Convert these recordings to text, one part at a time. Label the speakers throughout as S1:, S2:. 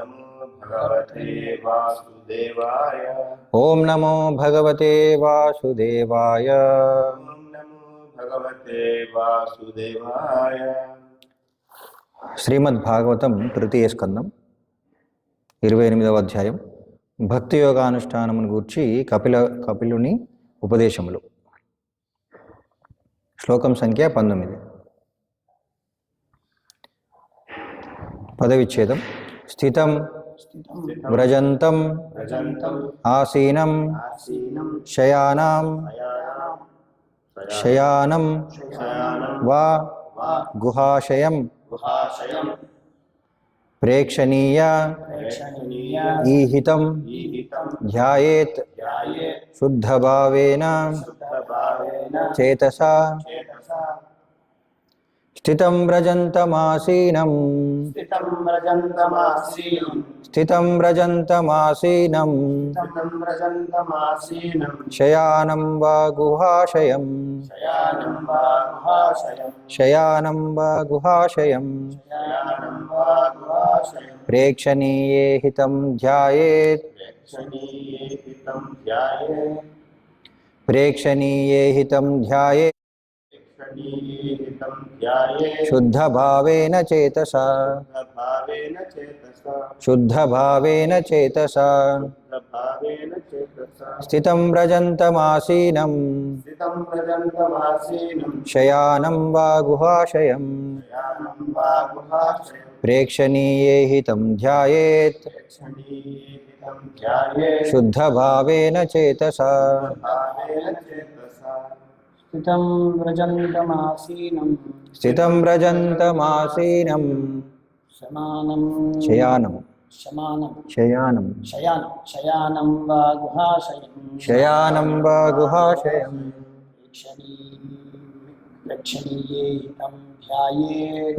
S1: नमो भगवते वासुदेवाय।
S2: ओम नमो भगवते वासुदेवाय।
S1: ओम नमो भगवते वासुदेवाय।
S2: శ్రీమద్భాగవతం తృతీయ స్కందం 28వ అధ్యాయం భక్తి యోగానుష్ఠానమును గూర్చి కపిలుని ఉపదేశములు. శ్లోకం సంఖ్య 19. పదవిచ్ఛేదం. స్థితం వ్రజంతం ఆసీనం శయానం వా గుహాశయం ప్రేక్షణీయ ఈహితం ధ్యాయేత్ శుద్ధభావేన చేతసా. స్థితం వ్రజంతమాసీనం శయానం వా గుహాశయం ప్రేక్షణీయే హితం ధ్యాయేత్ శుద్ధభావేన చేతసా. స్థితం వ్రజంతమాసీనం శయానం వా గుహాశయం ప్రేక్షణీయే హితం ధ్యాయేత్ శుద్ధభావేన చేతసా. స్థితం వ్రజంతమాసీనం శయానం వా గుహాశయం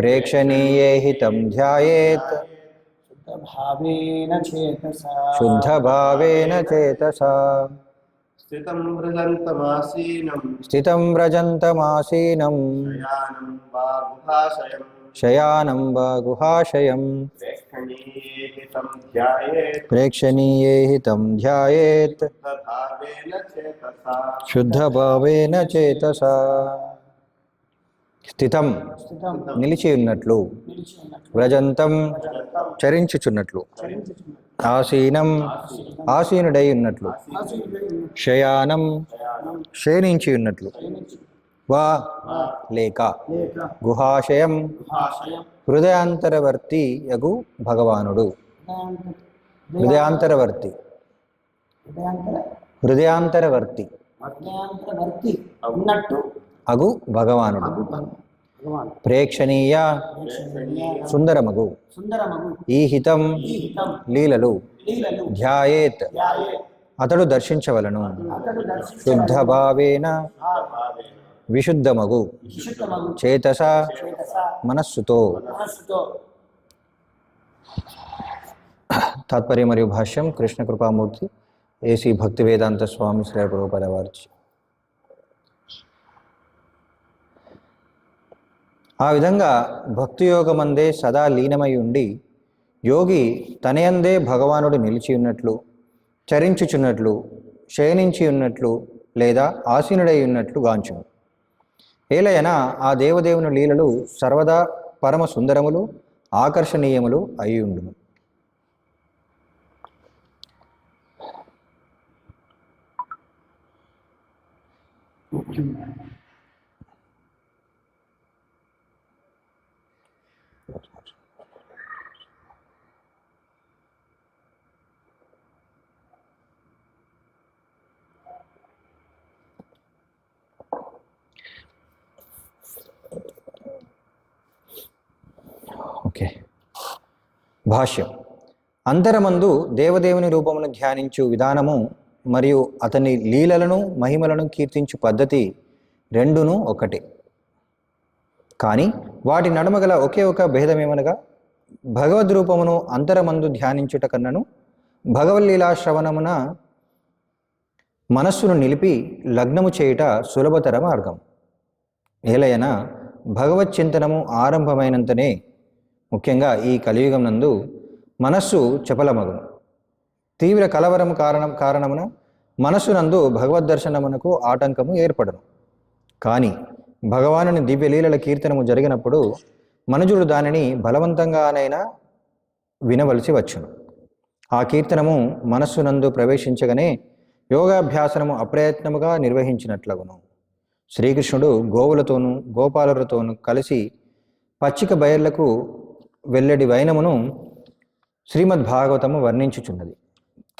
S2: ప్రేక్షణీయే హితం ధ్యాయేత్ శుద్ధభావేన చేతసా. స్థితం వ్రజంతమాసీనం శయానం వా గుహాశయం ప్రేక్షణీయే హితం ధ్యాయేత్ శుద్ధభావేన చేతసా. స్థితం నిలిచి ఉన్నట్లు, వ్రజంతం చరించుచున్నట్లు, ఆసీనం ఆసీనుడై ఉన్నట్లు, శయానం శయనించి ఉన్నట్లు, వా లేక గుహాశయం హృదయాంతరవర్తి యగు భగవానుడు. హృదయాంతరవర్తి అగు భగవానుడు. ప్రేక్షణీయ సుందరమగు, ఈహితం లీలలు, ధ్యాయేత్ అతడు దర్శించవలను, శుద్ధభావేన విశుద్ధమగు, చేతస మనస్సుతో. తాత్పర్యం మరియు భాష్యం కృష్ణ కృపామూర్తి ఏసీ భక్తి వేదాంత స్వామి శ్రీ ప్రభుపాద వారి. ఆ విధంగా భక్తియోగమందే సదా లీనమై ఉండి యోగి తనయందే భగవానుడు నిలిచి ఉన్నట్లు, చరించుచున్నట్లు, శయనించి ఉన్నట్లు లేదా ఆసీనుడై ఉన్నట్లు గాంచును. ఏలయనా ఆ దేవదేవుని లీలలు సర్వదా పరమ సుందరములు, ఆకర్షణీయములు అయి ఉండును. ఓకే. భాష్యం. అంతరమందు దేవదేవుని రూపమును ధ్యానించు విధానము మరియు అతని లీలలను మహిమలను కీర్తించు పద్ధతి రెండును ఒకటే. కానీ వాటి నడుమ గల ఒకే ఒక భేదమేమనగా భగవద్రూపమును అంతరమందు ధ్యానించుట కన్నను భగవల్లీలా శ్రవణమున మనస్సును నిలిపి లగ్నము చేయుట సులభతర మార్గం. ఏలయన భగవత్ చింతనము ఆరంభమైనంతనే, ముఖ్యంగా ఈ కలియుగం నందు మనస్సు చపలమగును. తీవ్ర కలవరము కారణమున మనస్సునందు భగవద్దర్శనమునకు ఆటంకము ఏర్పడును. కానీ భగవానుని దివ్యలీలల కీర్తనము జరిగినప్పుడు మనుజుడు దానిని బలవంతంగానైనా వినవలసి వచ్చును. ఆ కీర్తనము మనస్సునందు ప్రవేశించగానే యోగాభ్యాసనము అప్రయత్నముగా నిర్వహించినట్లగును. శ్రీకృష్ణుడు గోవులతోనూ గోపాలులతోనూ కలిసి పచ్చిక బయర్లకు వెల్లడి వైనమును శ్రీమద్భాగవతము వర్ణించుచున్నది.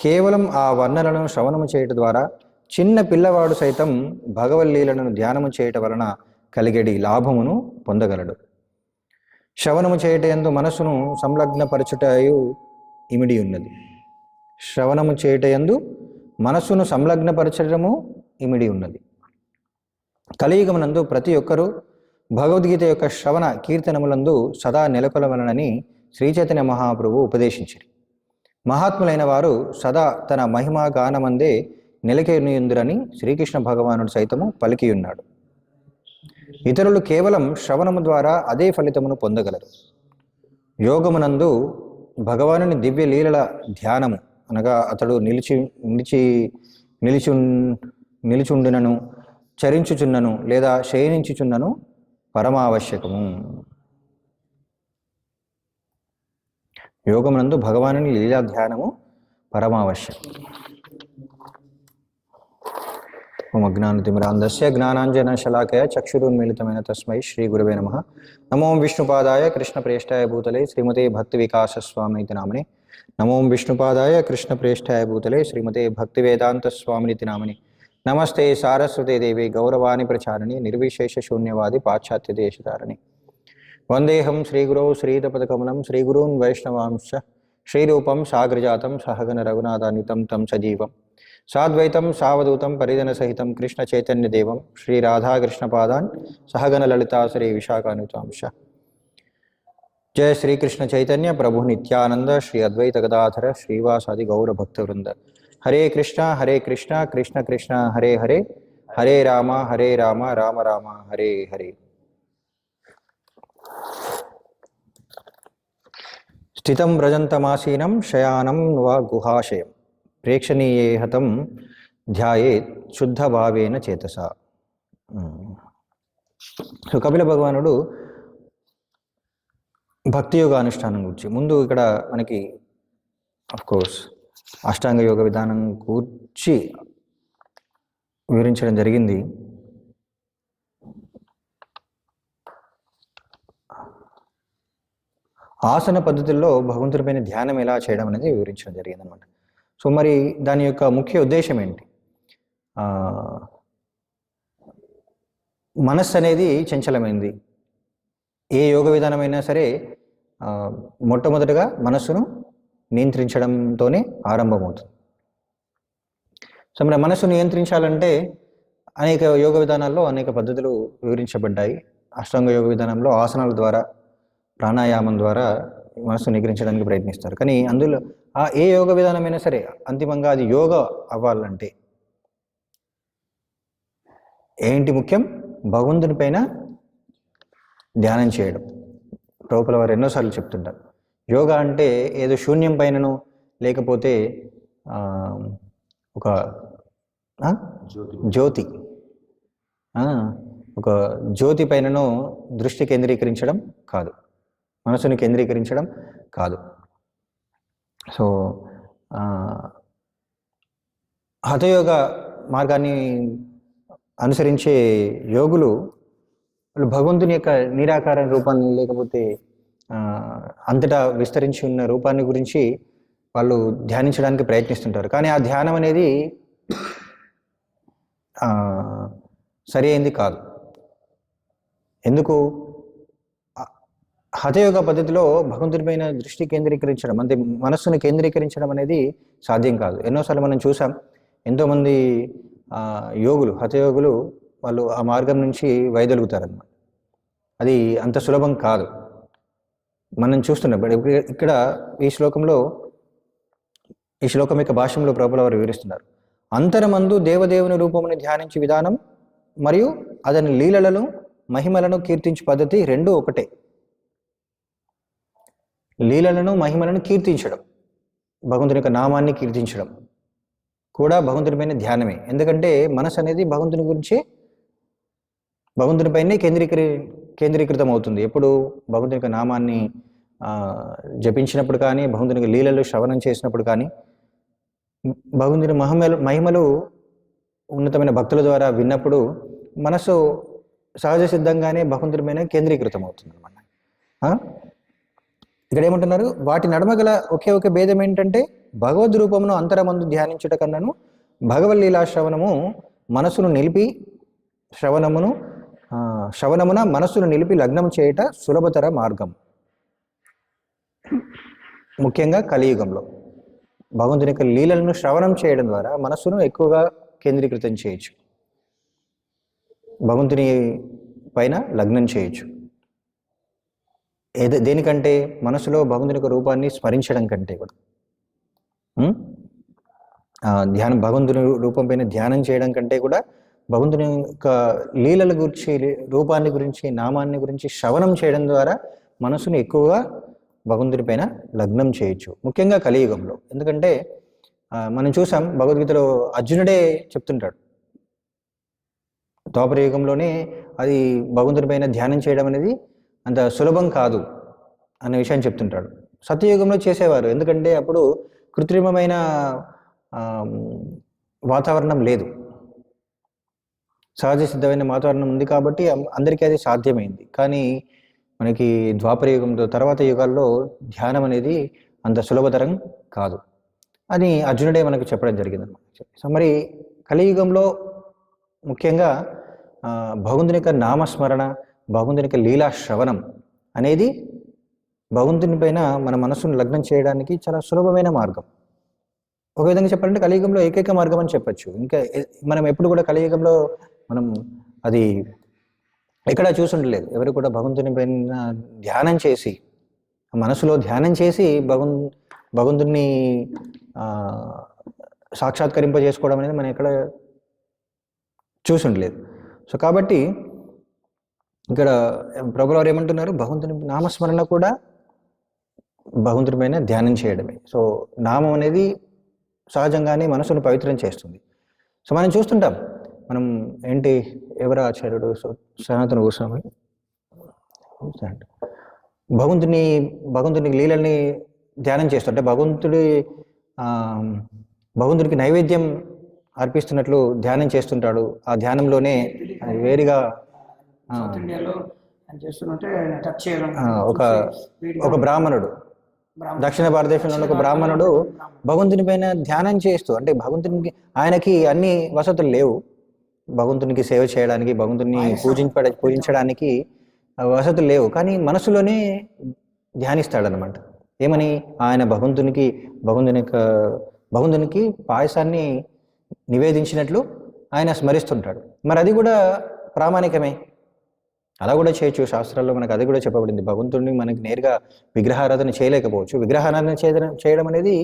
S2: కేవలం ఆ వర్ణనలను శ్రవణము చేయటం ద్వారా చిన్న పిల్లవాడు సైతం భగవల్లీలను ధ్యానము చేయటం వలన కలిగేడి లాభమును పొందగలడు. శ్రవణము చేయటయందు మనస్సును సంలగ్నపరచుటయు ఇమిడి ఉన్నది. శ్రవణము చేయటయందు మనస్సును సంలగ్నపరచడము ఇమిడి ఉన్నది. కలియుగమునందు ప్రతి ఒక్కరూ భగవద్గీత యొక్క శ్రవణ కీర్తనములందు సదా నెలకొలవలనని శ్రీచైతన్య మహాప్రభు ఉపదేశించారు. మహాత్ములైన వారు సదా తన మహిమా గానమందే నిలకెనియుందురని శ్రీకృష్ణ భగవానుడు సైతము పలికియున్నాడు. ఇతరులు కేవలం శ్రవణము ద్వారా అదే ఫలితమును పొందగలరు. యోగమునందు భగవానుని దివ్య లీలల ధ్యానము అనగా అతడు నిలిచుండునను, చరించుచున్నను లేదా శయనించుచున్నను పరమావశ్యకము. యోగమునందు భగవానుని లీలా ధ్యానము పరమావశ్యకం. ఓం అజ్ఞానతిమిరాంధస్య జ్ఞానాంజనశలాకయ చక్షురున్మిళితమైన తస్మై శ్రీ గురవే నమః. నమో విష్ణుపాదాయ కృష్ణప్రేష్ఠాయ భూతలే శ్రీమతే భక్తి వికాస స్వామితి నామనే. నమో విష్ణుపాదాయ కృష్ణప్రేష్ఠాయ భూతలే శ్రీమతే భక్తి వేదాంత స్వామితి నామనే. నమస్తే సారస్వతే దేవి గౌరవాణి ప్రచారిణి నిర్విశేష శూన్యవాది పాశ్చాత్య దేశధారిణి. వందేహం శ్రీగురౌ శ్రీతపదకమలం శ్రీగురూన్ వైష్ణవాంశ శ్రీరూపం సాగ్రజాతం సహగణ రఘునాథాన్వితం తం సజీవం సాద్వైతం సావధూతం పరిజన సహితం కృష్ణ చైతన్య దేవం శ్రీ రాధాకృష్ణపాదాన్ సహగణ లలితా శ్రీ విశాఖాన్వితాంశ. జయ శ్రీకృష్ణ చైతన్య ప్రభు నిత్యానంద శ్రీ అద్వైత గదాధర శ్రీవాసాది గౌర భక్తవృంద. హరే కృష్ణ కృష్ణ కృష్ణ హరే హరే హరే రామ రామ రామ హరే హరే. స్థితం వ్రజంతమాసీనం శయానం వా గుహాశయం ప్రేక్షణీయే హతం ధ్యాయేత్ శుద్ధభావేన చేతస. సో కపిల భగవానుడు భక్తి యోగ అనుష్ఠానం గురించి ముందు ఇక్కడ మనకి కోర్స్ అష్టాంగ యోగ విధానం గురించి వివరించడం జరిగింది. ఆసన పద్ధతుల్లో భగవంతుడిపైన ధ్యానం ఎలా చేయడం అనేది వివరించడం జరిగింది అనమాట. సో మరి దాని యొక్క ముఖ్య ఉద్దేశం ఏంటి? మనస్సు అనేది చంచలమైంది. ఏ యోగ విధానమైనా సరే మొట్టమొదటిగా మనస్సును నియంత్రించడంతోనే ఆరంభమవుతుంది. సో మన మనస్సు నియంత్రించాలంటే అనేక యోగ విధానాల్లో అనేక పద్ధతులు వివరించబడ్డాయి. అష్టాంగ యోగ విధానంలో ఆసనాల ద్వారా ప్రాణాయామం ద్వారా మనస్సు నిగ్రహించడానికి ప్రయత్నిస్తారు. కానీ అందులో ఏ యోగ విధానమైనా సరే అంతిమంగా అది యోగ అవ్వాలంటే ఏంటి ముఖ్యం? భగవంతుని పైన ధ్యానం చేయడం. ప్రభువుల వారు ఎన్నోసార్లు చెప్తుంటారు, యోగా అంటే ఏదో శూన్యం పైనను లేకపోతే ఒక జ్యోతి ఒక జ్యోతి పైనను దృష్టి కేంద్రీకరించడం కాదు, మనసుని కేంద్రీకరించడం కాదు. సో హఠయోగ మార్గాన్ని అనుసరించే యోగులు వాళ్ళు భగవంతుని యొక్క నిరాకార రూపాన్ని లేకపోతే అంతటా విస్తరించి ఉన్న రూపాన్ని గురించి వాళ్ళు ధ్యానించడానికి ప్రయత్నిస్తుంటారు. కానీ ఆ ధ్యానం అనేది సరి అయింది కాదు. ఎందుకు? హఠయోగ పద్ధతిలో భగవంతుడిపైన దృష్టి కేంద్రీకరించడం అంటే మనస్సును కేంద్రీకరించడం అనేది సాధ్యం కాదు. ఎన్నోసార్లు మనం చూసాం, ఎంతోమంది యోగులు హఠయోగులు వాళ్ళు ఆ మార్గం నుంచి వైదొలుగుతారన్నమాట. అది అంత సులభం కాదు. మనం చూస్తున్నాం ఇక్కడ ఈ శ్లోకం యొక్క భాష్యంలో ప్రభువుల వారు వివరిస్తున్నారు. అంతరమందు దేవదేవుని రూపముని ధ్యానించే విధానం మరియు అతని లీలలను మహిమలను కీర్తించే పద్ధతి రెండూ ఒకటే. లీలలను మహిమలను కీర్తించడం, భగవంతుని యొక్క నామాన్ని కీర్తించడం కూడా భగవంతుని పైన ధ్యానమే. ఎందుకంటే మనసు అనేది భగవంతుని గురించి భగవంతునిపైనే కేంద్రీకృతం అవుతుంది. ఎప్పుడు భగవంతుని యొక్క నామాన్ని జపించినప్పుడు కానీ, భగవంతుని యొక్క లీలలు శ్రవణం చేసినప్పుడు కానీ, భగవంతుని మహిమలు ఉన్నతమైన భక్తుల ద్వారా విన్నప్పుడు మనసు సహజ సిద్ధంగానే భగవంతుని పైన కేంద్రీకృతం అవుతుంది అన్నమాట. ఇక్కడ ఏమంటున్నారు, వాటి నడుమ గల ఒకే భేదం ఏంటంటే భగవద్ రూపమును అంతరమందు ధ్యానించుట కన్నాను భగవల్లీలా శ్రవణము మనసును నిలిపి శ్రవణమున మనస్సును నిలిపి లగ్నం చేయట సులభతర మార్గం. ముఖ్యంగా కలియుగంలో భగవంతుని యొక్క లీలలను శ్రవణం చేయడం ద్వారా మనస్సును ఎక్కువగా కేంద్రీకృతం చేయొచ్చు, భగవంతుని పైన లగ్నం చేయొచ్చు. దేనికంటే మనసులో భగవంతుని యొక్క రూపాన్ని స్మరించడం కంటే కూడా ధ్యానం, భగవంతుని రూపం పైన ధ్యానం చేయడం కంటే కూడా భగవంతుని యొక్క లీలల గురించి, రూపాన్ని గురించి, నామాన్ని గురించి శ్రవణం చేయడం ద్వారా మనసుని ఎక్కువగా భగవంతుని పైన లగ్నం చేయొచ్చు, ముఖ్యంగా కలియుగంలో. ఎందుకంటే మనం చూసాం భగవద్గీతలో అర్జునుడే చెప్తుంటాడు, ద్వాపర యుగంలోనే అది భగవంతుని పైన ధ్యానం చేయడం అనేది అంత సులభం కాదు అనే విషయాన్ని చెప్తుంటాడు. సత్యయుగంలో చేసేవారు, ఎందుకంటే అప్పుడు కృత్రిమమైన వాతావరణం లేదు, సహజ సిద్ధమైన వాతావరణం ఉంది కాబట్టి అందరికీ అది సాధ్యమైంది. కానీ మనకి ద్వాపర యుగంతో తర్వాత యుగాల్లో ధ్యానం అనేది అంత సులభతరం కాదు అని అర్జునుడే మనకు చెప్పడం జరిగింది అన్నమాట. సో మరి కలియుగంలో ముఖ్యంగా భగవంతుని యొక్క నామస్మరణ, భగవంతుని యొక్క లీలా శ్రవణం అనేది భగవంతుని పైన మన మనస్సును లగ్నం చేయడానికి చాలా సులభమైన మార్గం. ఒక విధంగా చెప్పాలంటే కలియుగంలో ఏకైక మార్గం అని చెప్పచ్చు. ఇంకా మనం ఎప్పుడు కూడా కలియుగంలో మనం అది ఎక్కడా చూసుండలేదు. ఎవరు కూడా భగవంతుని పైన ధ్యానం చేసి, మనసులో ధ్యానం చేసి భగవంతుని సాక్షాత్కరింపజేసుకోవడం అనేది మనం ఎక్కడ చూసుండలేదు. సో కాబట్టి ఇక్కడ ప్రభువు వారు ఏమంటున్నారు, భగవంతుని నామస్మరణ కూడా భగవంతుని పైన ధ్యానం చేయడమే. సో నామం అనేది సహజంగానే మనసును పవిత్రం చేస్తుంది. సో మనం చూస్తుంటాం, మనం ఏంటి ఎవరు ఆచార్యుడు సనాతన గోస్వామి భగవంతుని లీలల్ని ధ్యానం చేస్తుంటే భగవంతుడికి నైవేద్యం అర్పిస్తున్నట్లు ధ్యానం చేస్తుంటాడు. ఆ ధ్యానంలోనే వేరుగా ఒక బ్రాహ్మణుడు, దక్షిణ భారతదేశంలో ఒక బ్రాహ్మణుడు భగవంతుని పైన ధ్యానం చేస్తూ, అంటే భగవంతునికి ఆయనకి అన్ని వసతులు లేవు, భగవంతునికి సేవ చేయడానికి, భగవంతుని పూజించడానికి వసతులు లేవు, కానీ మనసులోనే ధ్యానిస్తాడనమాట. ఏమని? ఆయన భగవంతునికి పాయసాన్ని నివేదించినట్లు ఆయన స్మరిస్తుంటాడు. మరి అది కూడా ప్రామాణికమే, అలా కూడా చేయొచ్చు. శాస్త్రాల్లో మనకు అది కూడా చెప్పబడింది. భగవంతుడిని మనకి నేరుగా విగ్రహారాధన చేయలేకపోవచ్చు. విగ్రహారాధన చేయడం అనేది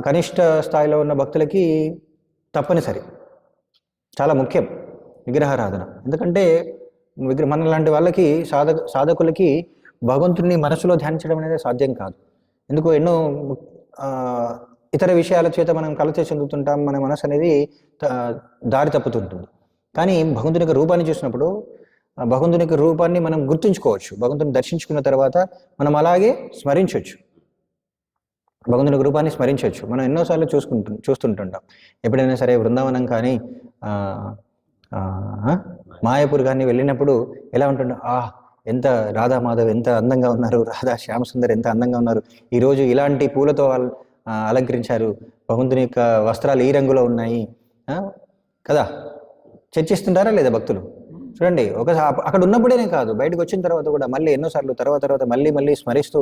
S2: కనిష్ట స్థాయిలో ఉన్న భక్తులకి తప్పనిసరి, చాలా ముఖ్యం విగ్రహారాధన. ఎందుకంటే మన లాంటి వాళ్ళకి సాధకులకి భగవంతుడిని మనసులో ధ్యానించడం అనేది సాధ్యం కాదు. ఎందుకు? ఎన్నో ఇతర విషయాల చేత మనం కలత చెందుతుంటాం, మన మనసు అనేది దారి తప్పుతుంటుంది. కానీ భగవంతుని యొక్క రూపాన్ని చూసినప్పుడు భగవంతుని యొక్క రూపాన్ని మనం గుర్తుంచుకోవచ్చు. భగవంతుని దర్శించుకున్న తర్వాత మనం అలాగే స్మరించవచ్చు, భగవంతుని రూపాన్ని స్మరించవచ్చు. మనం ఎన్నోసార్లు చూస్తుంటుంటాం. ఎప్పుడైనా సరే బృందావనం కానీ మాయాపూర్ కానీ వెళ్ళినప్పుడు ఎలా ఉంటుందో, ఎంత రాధామాధవ్ ఎంత అందంగా ఉన్నారు, రాధా శ్యామసుందర్ ఎంత అందంగా ఉన్నారు, ఈరోజు ఇలాంటి పూలతో అలంకరించారు, భగవంతుని యొక్క వస్త్రాలు ఈ రంగులో ఉన్నాయి కదా, చర్చిస్తుంటారా లేదా భక్తులు? చూడండి, అక్కడ ఉన్నప్పుడేనే కాదు, బయటకు వచ్చిన తర్వాత కూడా మళ్ళీ ఎన్నోసార్లు తర్వాత మళ్ళీ స్మరిస్తూ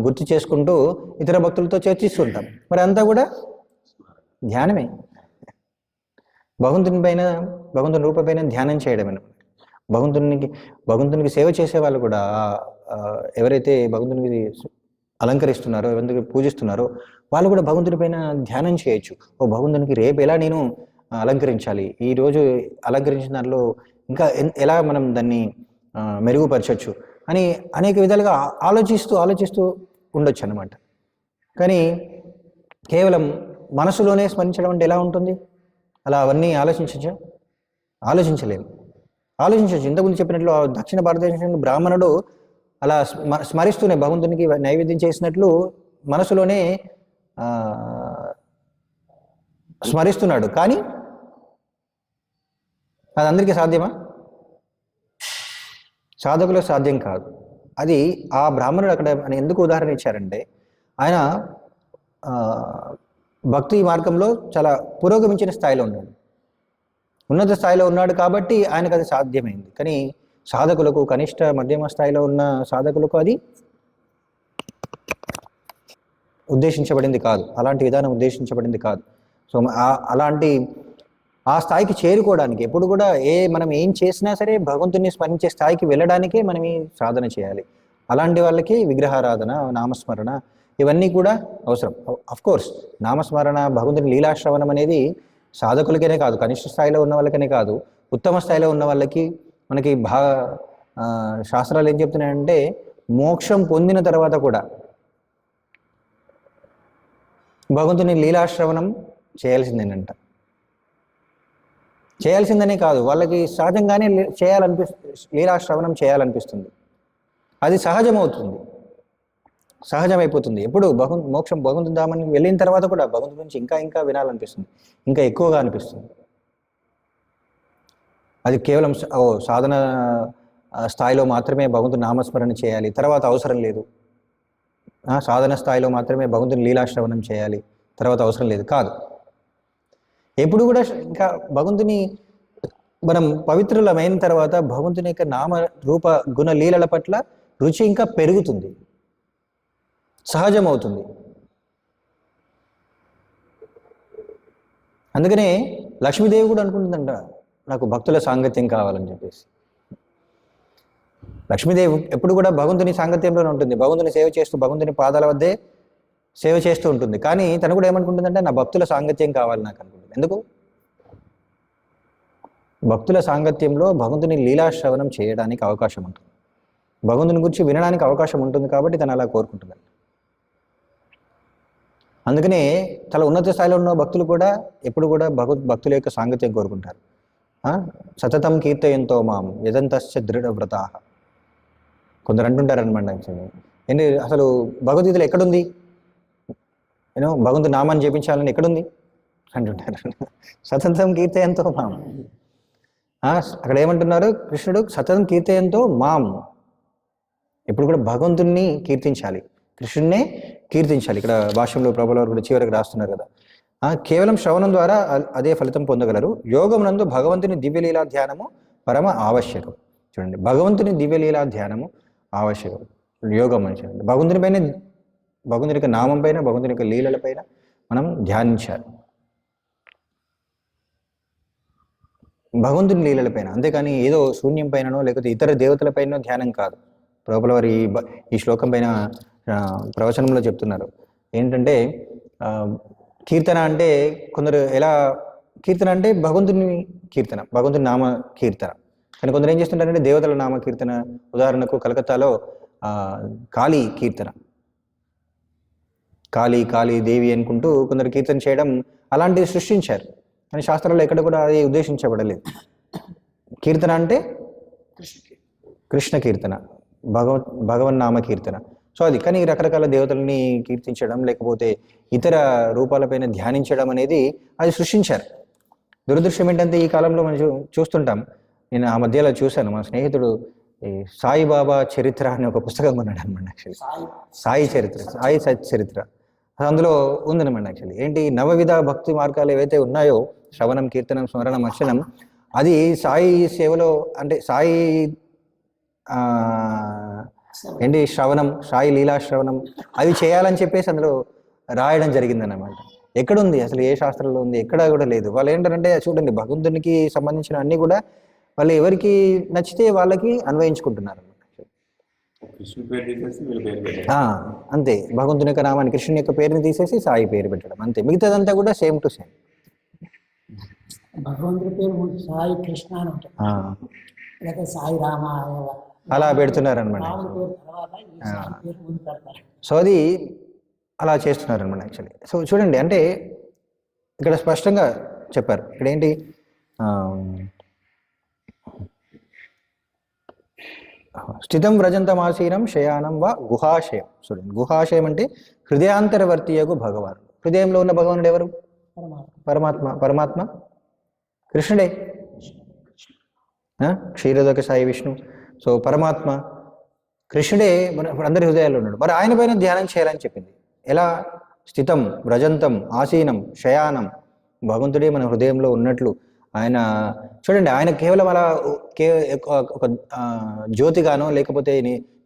S2: గుర్తు చేసుకుంటూ ఇతర భక్తులతో చర్చిస్తుంటాం. మరి అంతా కూడా ధ్యానమే, భగవంతుని రూపపైన ధ్యానం చేయడమే. భగవంతునికి సేవ చేసే వాళ్ళు కూడా ఎవరైతే భగవంతునికి అలంకరిస్తున్నారో, ఎవరికి పూజిస్తున్నారో వాళ్ళు కూడా భగవంతుడి పైన ధ్యానం చేయొచ్చు. భగవంతునికి రేపు ఎలా నేను అలంకరించాలి, ఈరోజు అలంకరించిన దానిలో ఇంకా ఎలా మనం దాన్ని మెరుగుపరచవచ్చు అని అనేక విధాలుగా ఆలోచిస్తూ ఉండొచ్చు అన్నమాట. కానీ కేవలం మనసులోనే స్మరించడం అంటే ఎలా ఉంటుంది? అలా అవన్నీ ఆలోచించలేము. ఆలోచించవచ్చు. ఇంతకుముందు చెప్పినట్లు ఆ దక్షిణ భారతదేశంలో బ్రాహ్మణుడు అలా స్మరిస్తూనే భగవంతునికి నైవేద్యం చేసినట్లు మనసులోనే స్మరిస్తున్నాడు. కానీ అది అందరికీ సాధ్యమా? సాధకులకు సాధ్యం కాదు. అది ఆ బ్రాహ్మణుడు అక్కడ అని ఎందుకు ఉదాహరణ ఇచ్చారంటే, ఆయన భక్తి మార్గంలో చాలా పురోగమించిన స్థాయిలో ఉన్నాడు, ఉన్నత స్థాయిలో ఉన్నాడు కాబట్టి ఆయనకు అది సాధ్యమైంది. కానీ సాధకులకు, కనిష్ట మధ్యమ స్థాయిలో ఉన్న సాధకులకు అది ఉద్దేశించబడింది కాదు. అలాంటి విధానం ఉద్దేశించబడింది కాదు. సో అలాంటి ఆ స్థాయికి చేరుకోవడానికి ఎప్పుడు కూడా మనం ఏం చేసినా సరే భగవంతుని స్మరించే స్థాయికి వెళ్ళడానికే మనం ఈ సాధన చేయాలి. అలాంటి వాళ్ళకి విగ్రహారాధన, నామస్మరణ ఇవన్నీ కూడా అవసరం. కోర్స్ నామస్మరణ, భగవంతుని లీలాశ్రవణం అనేది సాధకులకనే కాదు, కనిష్ట స్థాయిలో ఉన్న వాళ్ళకనే కాదు, ఉత్తమ స్థాయిలో ఉన్న వాళ్ళకి మనకి శాస్త్రాలు ఏం చెప్తున్నాయంటే మోక్షం పొందిన తర్వాత కూడా భగవంతుని లీలాశ్రవణం చేయాల్సిందేనంట. చేయాల్సిందనే కాదు, వాళ్ళకి సహజంగానే లీలాశ్రవణం చేయాలనిపిస్తుంది. అది సహజమవుతుంది, సహజమైపోతుంది. ఎప్పుడు మోక్షం భగవంతుని ధామానికి వెళ్ళిన తర్వాత కూడా భగవంతుడి నుంచి ఇంకా ఇంకా వినాలనిపిస్తుంది, ఇంకా ఎక్కువగా అనిపిస్తుంది. అది కేవలం సాధన స్థాయిలో మాత్రమే భగవంతుని నామస్మరణ చేయాలి, తర్వాత అవసరం లేదు. సాధన స్థాయిలో మాత్రమే భగవంతుని లీలాశ్రవణం చేయాలి, తర్వాత అవసరం లేదు కాదు. ఎప్పుడు కూడా ఇంకా భగవంతుని మనం పవిత్రులమైన తర్వాత భగవంతుని యొక్క నామ రూప గుణ లీలల పట్ల రుచి ఇంకా పెరుగుతుంది, సహజమవుతుంది. అందుకనే లక్ష్మీదేవి కూడా అనుకుంటుందంట, నాకు భక్తుల సాంగత్యం కావాలని చెప్పేసి. లక్ష్మీదేవి ఎప్పుడు కూడా భగవంతుని సాంగత్యంలోనే ఉంటుంది, భగవంతుని సేవ చేస్తూ భగవంతుని పాదాల వద్దే సేవ చేస్తూ ఉంటుంది. కానీ తను కూడా ఏమనుకుంటుందంటే నా భక్తుల సాంగత్యం కావాలి నాకు అనుకుంటుంది. ఎందుకు? భక్తుల సాంగత్యంలో భగవంతుని లీలాశ్రవణం చేయడానికి అవకాశం ఉంటుంది, భగవంతుని గురించి వినడానికి అవకాశం ఉంటుంది కాబట్టి తను అలా కోరుకుంటుంది. అందుకనే చాలా ఉన్నత స్థాయిలో ఉన్న భక్తులు కూడా ఎప్పుడు కూడా భక్తుల యొక్క సాంగత్యం కోరుకుంటారు. సతతం కీర్తయంతో మాం యదంతశ్చ దృఢవ్రతా. కొందరు అంటుంటారనమాట, ఏంటి అసలు భగవద్గీతలో ఎక్కడుంది భగవంతుని నామాన్ని జపించాలని ఎక్కడుంది అంటుంటారు. సతతం కీర్తయంతో మాం. అక్కడ ఏమంటున్నారు కృష్ణుడు? సతతం కీర్తయంతో మాం. ఎప్పుడు కూడా భగవంతుణ్ణి కీర్తించాలి, కృష్ణున్నే కీర్తించాలి. ఇక్కడ భాష్యంలో ప్రభుల వారు కూడా చివరికి రాస్తున్నారు కదా, కేవలం శ్రవణం ద్వారా అదే ఫలితం పొందగలరు. యోగం నందు భగవంతుని దివ్యలీలా ధ్యానము పరమ ఆవశ్యకం. చూడండి, భగవంతుని దివ్యలీలా ధ్యానము ఆవశ్యకం. యోగం అని చూడండి, భగవంతుని పైన, భగవంతుని యొక్క నామం పైన, భగవంతుని యొక్క లీలల పైన మనం ధ్యానించాలి, భగవంతుని లీలల పైన. అంతేకాని ఏదో శూన్యం పైననో లేకపోతే ఇతర దేవతల పైన ధ్యానం కాదు. ప్రభుల వారు ఈ శ్లోకం పైన ప్రవచనంలో చెప్తున్నారు ఏంటంటే, కీర్తన అంటే కొందరు ఎలా కీర్తన అంటే భగవంతుని కీర్తన, భగవంతుని నామ కీర్తన. కానీ కొందరు ఏం చేస్తుంటారంటే దేవతల నామ కీర్తన. ఉదాహరణకు కలకత్తాలో కాళీ కీర్తన, కాళీ కాళీ దేవి అనుకుంటూ కొందరు కీర్తన చేయడం అలాంటివి సృష్టించారు. కానీ శాస్త్రాల్లో ఎక్కడ కూడా అది ఉద్దేశించబడలేదు. కీర్తన అంటే కృష్ణ కీర్తన, భగవన్ నామ కీర్తన. సో అది. కానీ రకరకాల దేవతల్ని కీర్తించడం లేకపోతే ఇతర రూపాలపైన ధ్యానించడం అనేది అది సృష్టించారు. దురదృష్టం ఏంటంటే ఈ కాలంలో మనం చూస్తుంటాం. నేను ఆ మధ్యలో చూశాను, మా స్నేహితుడు సాయిబాబా చరిత్ర అనే ఒక పుస్తకం కొన్నాడు అనమాట. యాక్చువల్లీ సాయి చరిత్ర, సాయి చరిత్ర అందులో ఉందనమాట. యాక్చువల్లీ ఏంటి, నవవిధ భక్తి మార్గాలు ఏవైతే ఉన్నాయో, శ్రవణం, కీర్తనం, స్మరణం, అర్చనం, అది సాయి సేవలో అంటే సాయి ఏంటి శ్రవణం, సాయి లీలా శ్రవణం అవి చేయాలని చెప్పేసి అందులో రాయడం జరిగిందన్నమాట. ఎక్కడుంది అసలు, ఏ శాస్త్రంలో ఉంది? ఎక్కడ కూడా లేదు. వాళ్ళు ఏంటంటే చూడండి, భగవంతునికి సంబంధించిన అన్ని కూడా వాళ్ళు ఎవరికి నచ్చితే వాళ్ళకి అన్వయించుకుంటున్నారు. అంతే, భగవంతుని యొక్క నామాన్ని, కృష్ణుని యొక్క పేరుని తీసేసి సాయి పేరు పెట్టడం, అంతే. మిగతాదంతా కూడా సేమ్ టు సేమ్.
S3: భగవంతుడి పేరు సాయి కృష్ణ అని ఉంటుంది, లేదా సాయి రామ
S2: అలా పెడుతున్నారనమాట.
S3: రాముడి పేరు తర్వాత ఈ స్వామి పేరు ముందు పెడతారు.
S2: సో అది అలా చేస్తున్నారనమాట యాక్చువల్లీ. సో చూడండి, అంటే ఇక్కడ స్పష్టంగా చెప్పారు. ఇక్కడ ఏంటి, స్థితం వ్రజంతమాసీనం శయానం వా గుహాశయం. చూడండి, గుహాశయం అంటే హృదయాంతరవర్తియగు భగవానుడు. హృదయంలో ఉన్న భగవానుడు ఎవరు?
S3: పరమాత్మ.
S2: పరమాత్మ కృష్ణుడే. క్షీరోదక సాయి విష్ణు. సో పరమాత్మ కృష్ణుడే మన అందరి హృదయాల్లో ఉన్నాడు. మరి ఆయన పైన ధ్యానం చేయాలని చెప్పింది. ఎలా? స్థితం వ్రజంతం ఆసీనం శయానం. భగవంతుడే మన హృదయంలో ఉన్నట్లు ఆయన. చూడండి, ఆయన కేవలం అలా ఒక జ్యోతిగానో లేకపోతే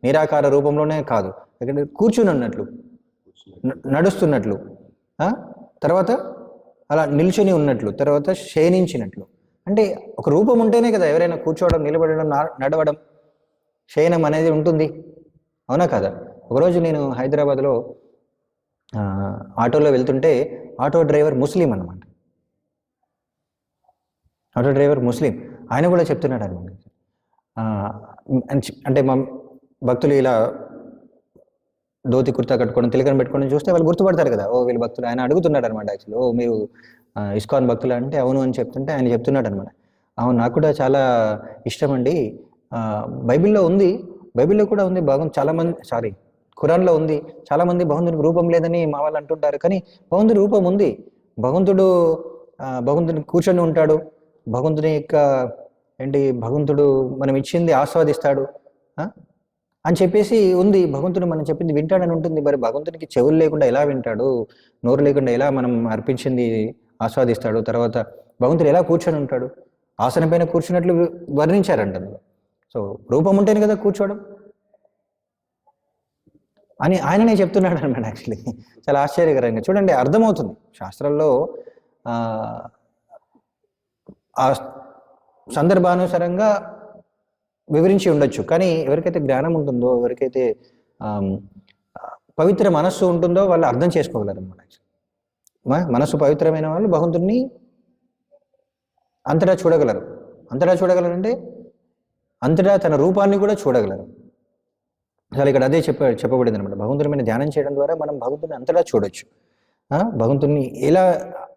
S2: నిరాకార రూపంలోనే కాదు, ఇక్కడ కూర్చుని ఉన్నట్లు, నడుస్తున్నట్లు, తర్వాత అలా నిల్చుని ఉన్నట్లు, తర్వాత శయనించినట్లు. అంటే ఒక రూపం ఉంటేనే కదా ఎవరైనా కూర్చోవడం, నిలబడడం, నడవడం, శయనం అనేది ఉంటుంది. అవునా కదా? ఒకరోజు నేను హైదరాబాద్లో ఆటోలో వెళ్తుంటే ఆటో డ్రైవర్ ముస్లిం అనమాట. ఆటో డ్రైవర్ ముస్లిం. ఆయన కూడా చెప్తున్నాడు అనమాట. అంటే మా భక్తులు ఇలా ధోతి కుర్తా కట్టుకోవడం, తిలకం పెట్టుకోవడం చూస్తే వాళ్ళు గుర్తుపడతారు కదా, ఓ వీళ్ళు భక్తులు. ఆయన అడుగుతున్నాడు అనమాట యాక్చువల్లీ, ఓ మీరు ఇస్కాన్ భక్తులు అంటే అవును అని చెప్తుంటే ఆయన చెప్తున్నాడు అనమాట, అవును నాకు కూడా చాలా ఇష్టం అండి. బైబిల్లో ఉంది, బైబిల్లో కూడా ఉంది, చాలామంది ఖురాన్లో ఉంది, చాలామంది భగవంతునికి రూపం లేదని మా వాళ్ళు అంటుంటారు. కానీ భగవంతుడి రూపం ఉంది. భగవంతుని కూర్చొని ఉంటాడు. భగవంతుని యొక్క భగవంతుడు మనం ఇచ్చింది ఆస్వాదిస్తాడు అని చెప్పేసి ఉంది. భగవంతుడు మనం చెప్పింది వింటాడని ఉంటుంది. మరి భగవంతునికి చెవులు లేకుండా ఎలా వింటాడు? నోరు లేకుండా ఎలా మనం అర్పించింది ఆస్వాదిస్తాడు? తర్వాత భగవంతుడు ఎలా కూర్చొని ఉంటాడు? ఆసనం పైన కూర్చున్నట్లు వర్ణించారంట అందులో. సో రూపం ఉంటేనే కదా కూర్చోవడం అని ఆయననే చెప్తున్నాడు అనమాట. యాక్చువల్లీ చాలా ఆశ్చర్యకరంగా చూడండి, అర్థమవుతుంది శాస్త్రాల్లో ఆ సందర్భానుసారంగా వివరించి ఉండొచ్చు. కానీ ఎవరికైతే జ్ఞానం ఉంటుందో, ఎవరికైతే పవిత్ర మనస్సు ఉంటుందో వాళ్ళు అర్థం చేసుకోగలరు అనమాట. మనస్సు పవిత్రమైన వాళ్ళు భగవంతుడిని అంతటా చూడగలరు. అంతటా చూడగలరంటే అంతటా తన రూపాన్ని కూడా చూడగలరు. అసలు ఇక్కడ అదే చెప్పబడింది అనమాట. భగవంతుని మీద ధ్యానం చేయడం ద్వారా మనం భగవంతుని అంతటా చూడొచ్చు. భగవంతుని ఇలా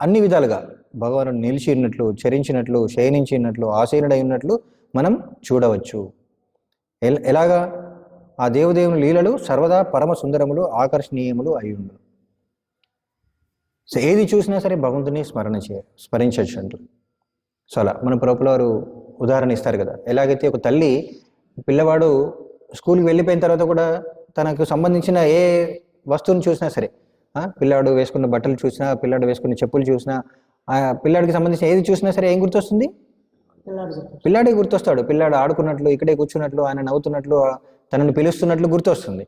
S2: అన్ని విధాలుగా భగవానుడు నిలిచి ఉన్నట్లు, చరించినట్లు, శయనించినట్లు, ఆసీనుడై ఉన్నట్లు మనం చూడవచ్చు. ఎలాగా? ఆ దేవదేవుని లీలలు సర్వదా పరమ సుందరములు, ఆకర్షణీయములు అయ్యుండు. సో ఏది చూసినా సరే భగవంతుని స్మరించవచ్చు అంటూ. సో అలా మన ప్రభువుల వారు ఉదాహరణ ఇస్తారు కదా, ఎలాగైతే ఒక తల్లి పిల్లవాడు స్కూల్కి వెళ్ళిపోయిన తర్వాత కూడా తనకు సంబంధించిన ఏ వస్తువుని చూసినా సరే, పిల్లాడు వేసుకున్న బట్టలు చూసినా, పిల్లాడు వేసుకున్న చెప్పులు చూసినా, ఆ పిల్లాడికి సంబంధించిన ఏది చూసినా సరే ఏం గుర్తొస్తుంది? పిల్లాడే గుర్తొస్తాడు. పిల్లాడు ఆడుకున్నట్లు, ఇక్కడే కూర్చున్నట్లు, ఆయన నవ్వుతున్నట్లు, తనని పిలుస్తున్నట్లు గుర్తొస్తుంది.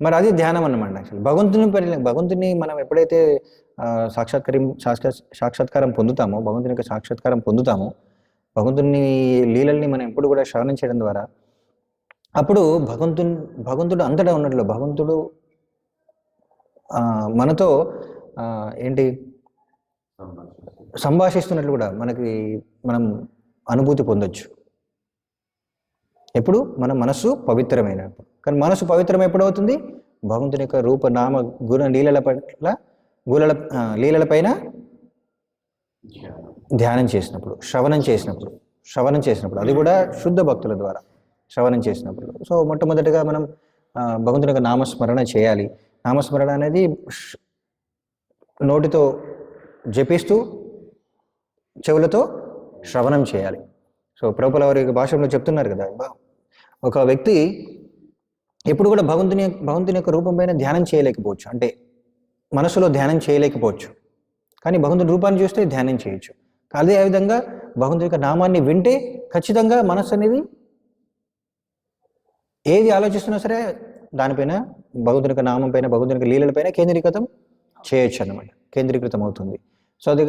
S2: మరి అది ధ్యానం అన్నమాట. యాక్చువల్లీ భగవంతుని మనం ఎప్పుడైతే సాక్షాత్కారం పొందుతామో, భగవంతుని యొక్క సాక్షాత్కారం పొందుతామో, భగవంతుని లీలల్ని మనం ఎప్పుడు కూడా శ్రవణం చేయడం ద్వారా అప్పుడు భగవంతుడు అంతటా ఉన్నట్లు, భగవంతుడు మనతో సంభాషిస్తున్నట్లు కూడా మనం అనుభూతి పొందొచ్చు. ఎప్పుడు మన మనస్సు పవిత్రమైనప్పుడు. కానీ మనస్సు పవిత్రం ఎప్పుడు అవుతుంది? భగవంతుని యొక్క రూప నామ గుణ లీలలపైన ధ్యానం చేసినప్పుడు, శ్రవణం చేసినప్పుడు, అది కూడా శుద్ధ భక్తుల ద్వారా శ్రవణం చేసినప్పుడు. సో మొట్టమొదటిగా మనం భగవంతుని యొక్క నామస్మరణ చేయాలి. నామస్మరణ అనేది నోటితో జపిస్తూ చెవులతో శ్రవణం చేయాలి. సో ప్రభువుల వారి భాషలో చెప్తున్నారు కదా, ఒక వ్యక్తి ఎప్పుడు కూడా భగవంతుని యొక్క రూపం పైన ధ్యానం చేయలేకపోవచ్చు, అంటే మనసులో ధ్యానం చేయలేకపోవచ్చు. కానీ భగవంతుని రూపాన్ని చూస్తే ధ్యానం చేయొచ్చు. అదే విధంగా భగవంతుని యొక్క నామాన్ని వింటే ఖచ్చితంగా మనస్సు అనేది ఏది ఆలోచిస్తున్నా సరే దానిపైన, భగవంతుని యొక్క నామం పైన, భగవంతుని యొక్క లీలలపైన కేంద్రీకృతం చేయొచ్చు అన్నమాట, కేంద్రీకృతం అవుతుంది. సో అది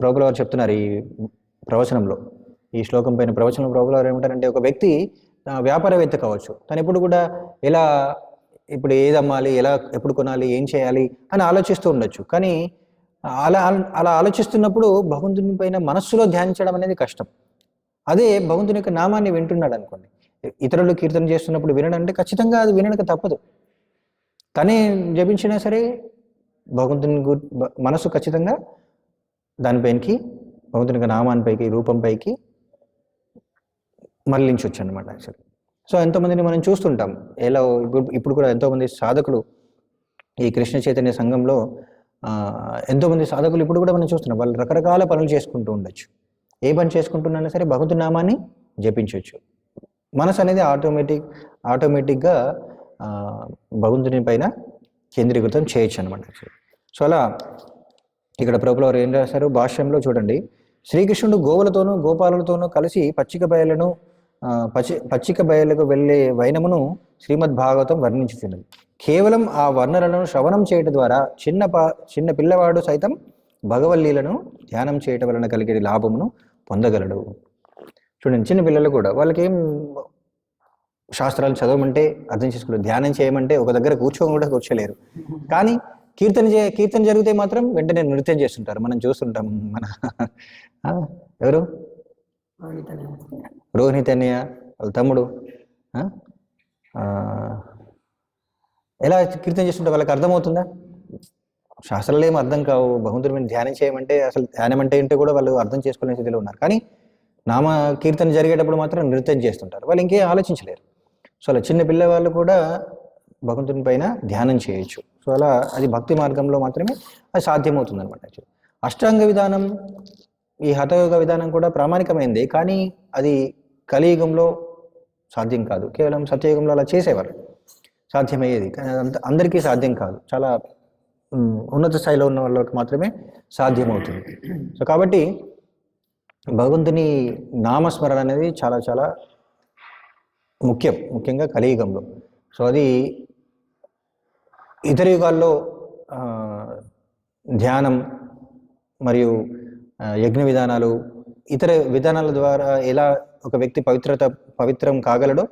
S2: ప్రభువుల వారు చెప్తున్నారు ఈ ప్రవచనంలో, ఈ శ్లోకం పైన ప్రవచనం ప్రభువుల వారు ఏమంటారంటే, ఒక వ్యక్తి వ్యాపారవేత్త కావచ్చు, తను ఎప్పుడు కూడా ఇప్పుడు ఏది అమ్మాలి, ఎప్పుడు కొనాలి, ఏం చేయాలి అని ఆలోచిస్తూ ఉండొచ్చు. కానీ అలా ఆలోచిస్తున్నప్పుడు భగవంతుని పైన మనస్సులో ధ్యానించడం అనేది కష్టం. అదే భగవంతుని యొక్క నామాన్ని వింటున్నాడు అనుకోండి, ఇతరులు కీర్తన చేస్తున్నప్పుడు వినడం అంటే ఖచ్చితంగా అది వినడానికి తప్పదు. తనే జపించినా సరే భగవంతుని మనసు ఖచ్చితంగా దానిపైకి, భగవంతుని యొక్క నామానిపైకి, రూపంపైకి మరలించవచ్చు అనమాట యాక్చువల్లీ. సో ఎంతోమందిని మనం చూస్తుంటాం. ఎలా ఇప్పుడు కూడా ఎంతోమంది సాధకులు ఈ కృష్ణ చైతన్య సంఘంలో ఎంతోమంది సాధకులు ఇప్పుడు కూడా మనం చూస్తున్నాం. వాళ్ళు రకరకాల పనులు చేసుకుంటూ ఉండొచ్చు. ఏ పని చేసుకుంటున్నా సరే భగవంతుని నామాన్ని జపించవచ్చు. మనసు అనేది ఆటోమేటిక్గా భగవంతుని పైన కేంద్రీకృతం చేయొచ్చు అనమాట. సో అలా ఇక్కడ ప్రభువుల వారు ఏం రాశారు భాష్యంలో చూడండి. శ్రీకృష్ణుడు గోవులతోనూ గోపాలులతోనూ కలిసి పచ్చిక బయలకు వెళ్ళే వైనమును శ్రీమద్ భాగవతం వర్ణించుతున్నది. కేవలం ఆ వర్ణనలను శ్రవణం చేయటం ద్వారా చిన్న పిల్లవాడు సైతం భగవల్లీలను ధ్యానం చేయటం వలన కలిగే లాభమును పొందగలడు. చూడండి, చిన్న పిల్లలు కూడా వాళ్ళకేం శాస్త్రాలు చదవమంటే అర్థం చేసుకోలేరు, ధ్యానం చేయమంటే ఒక దగ్గర కూడా కూర్చోలేరు. కానీ కీర్తన జరిగితే మాత్రం వెంటనే నృత్యం చేస్తుంటారు. మనం చూస్తుంటాం. మన ఎవరు రోహిణి తనయ వాళ్ళ తమ్ముడు ఎలా కీర్తన చేస్తుంటారు. వాళ్ళకి అర్థమవుతుందా? శాస్త్రాలు ఏమి అర్థం కావు. భగవంతుడి మీద ధ్యానం చేయమంటే అసలు ధ్యానం అంటే ఏంటో కూడా వాళ్ళు అర్థం చేసుకోలేని స్థితిలో ఉన్నారు. కానీ నామ కీర్తన జరిగేటప్పుడు మాత్రం నృత్యం చేస్తుంటారు. వాళ్ళు ఇంకేం ఆలోచించలేరు. సో అలా చిన్న పిల్లవాళ్ళు కూడా భగవంతుని పైన ధ్యానం చేయొచ్చు. సో అలా అది భక్తి మార్గంలో మాత్రమే అది సాధ్యమవుతుంది అనమాట. అష్టాంగ విధానం, ఈ హఠయోగ విధానం కూడా ప్రామాణికమైంది. కానీ అది కలియుగంలో సాధ్యం కాదు. కేవలం సత్యయుగంలో అలా చేసేవారు, సాధ్యమయ్యేది. కానీ అదంతా అందరికీ సాధ్యం కాదు. చాలా ఉన్నత స్థాయిలో ఉన్న వాళ్ళకి మాత్రమే సాధ్యమవుతుంది. సో కాబట్టి భగవంతుని నామస్మరణ అనేది చాలా చాలా ముఖ్యంగా కలియుగంలో. సో అది ఇతర యుగాల్లో ధ్యానం మరియు యజ్ఞ విధానాలు, ఇతర విధానాల ద్వారా ఎలా ఒక వ్యక్తి పవిత్రం కాగలడో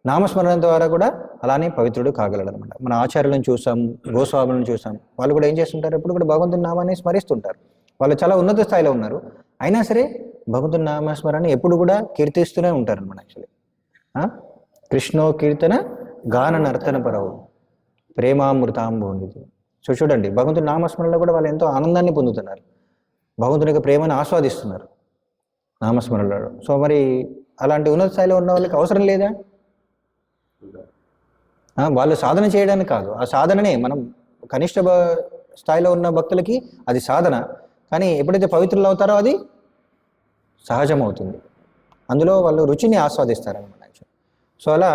S2: నామస్మరణ ద్వారా కూడా అలానే పవిత్రుడు కాగలడు అనమాట. మన ఆచార్యులను చూసాం, గోస్వాములను చూసాం. వాళ్ళు కూడా ఏం చేస్తుంటారు? ఎప్పుడు కూడా భగవంతుని నామాన్ని స్మరిస్తుంటారు. వాళ్ళు చాలా ఉన్నత స్థాయిలో ఉన్నారు, అయినా సరే భగవంతుని నామస్మరణ ఎప్పుడు కూడా కీర్తిస్తూనే ఉంటారు అనమాట. యాక్చువల్లీ కృష్ణో కీర్తన గాన నర్తన పరవు ప్రేమామృతాంబోనిది. సో చూడండి, భగవంతుని నామస్మరణలో కూడా వాళ్ళు ఎంతో ఆనందాన్ని పొందుతున్నారు, భగవంతుని యొక్క ప్రేమను ఆస్వాదిస్తున్నారు నామస్మరణలో. సో మరి అలాంటి ఉన్నత స్థాయిలో ఉన్న వాళ్ళకి అవసరం లేదా? వాళ్ళు సాధన చేయడానికి కాదు, ఆ సాధననే మనం కనిష్ట స్థాయిలో ఉన్న భక్తులకి అది సాధన. కానీ ఎప్పుడైతే పవిత్రులు అవుతారో అది సహజమవుతుంది. అందులో వాళ్ళు రుచిని ఆస్వాదిస్తారనమాట. సో అలా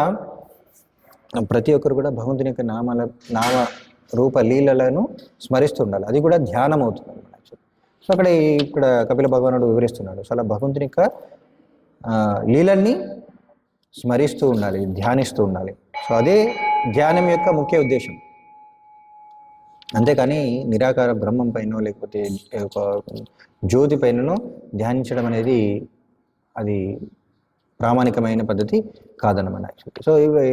S2: ప్రతి ఒక్కరు కూడా భగవంతుని యొక్క నామ రూప లీలలను స్మరిస్తూ ఉండాలి. అది కూడా ధ్యానం అవుతుంది అనమాట. సో ఇక్కడ కపిల భగవానుడు వివరిస్తున్నాడు. సో అలా భగవంతుని యొక్క లీలల్ని స్మరిస్తూ ఉండాలి, ధ్యానిస్తూ ఉండాలి. సో అదే ధ్యానం యొక్క ముఖ్య ఉద్దేశం. అంతేకాని నిరాకార బ్రహ్మం పైన లేకపోతే ఒక జ్యోతి పైననో ధ్యానించడం అనేది అది ప్రామాణికమైన పద్ధతి కాదన్నమాట. సో ఇవి